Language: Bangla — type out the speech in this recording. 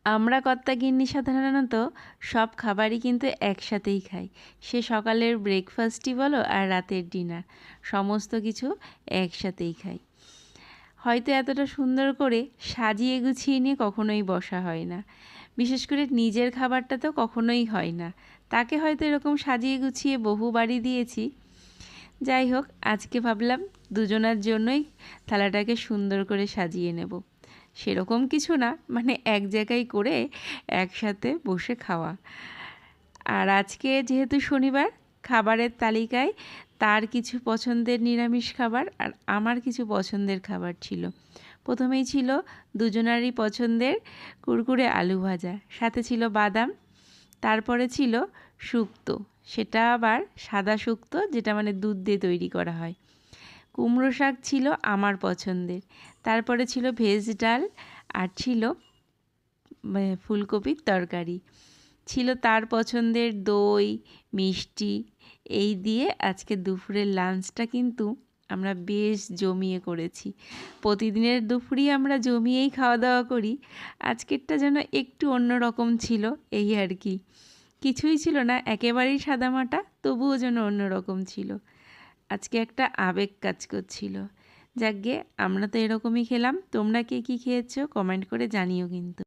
আমরা কর্তাগিন্নি সাধারণত সব খাবারই কিন্তু একসাথেই খাই। সে সকালের ব্রেকফাস্টই বলো আর রাতের ডিনার, সমস্ত কিছু একসাথেই খাই। হয়তো এতটা সুন্দর করে সাজিয়ে গুছিয়ে নিয়ে কখনোই বসা হয় না। বিশেষ করে নিজের খাবারটা তো কখনোই হয় না। তাকে হয়তো এরকম সাজিয়ে গুছিয়ে বহুবারই দিয়েছি। যাই হোক, আজকে ভাবলাম দুজনার জন্যই থালাটাকে সুন্দর করে সাজিয়ে নেব। সেরকম কিছু না, মানে এক জায়গায় করে একসাথে বসে খাওয়া। আর আজকে যেহেতু শনিবার, খাবারের তালিকায় তার কিছু পছন্দের নিরামিষ খাবার আর আমার কিছু পছন্দের খাবার ছিল। প্রথমেই ছিল দুজনারই পছন্দের কুরকুরে আলু ভাজা, সাথে ছিল বাদাম। তারপরে ছিল শুক্তো, সেটা আবার সাদা শুক্তো, যেটা মানে দুধ দিয়ে তৈরি করা হয়। কুমড়ো শাক ছিল আমার পছন্দের। তারপরে ছিল ভেজ ডাল, আর ছিল ফুলকপির তরকারি। ছিল তার পছন্দের দই, মিষ্টি। এই দিয়ে আজকে দুপুরের লাঞ্চটা কিন্তু আমরা বেশ জমিয়ে করেছি। প্রতিদিনের দুপুরই আমরা জমিয়েই খাওয়া দাওয়া করি, আজকেরটা যেন একটু অন্যরকম ছিল, এই আর কি। কিছুই ছিল না একেবারেই সাদামাটা, তবুও যেন অন্যরকম ছিল। আজকে একটা আবেগ কাজ করছিল। যাকগে, আমরা তো এরকমই খেলাম। তোমরা কে কী খেয়েছো কমেন্ট করে জানিও কিন্তু।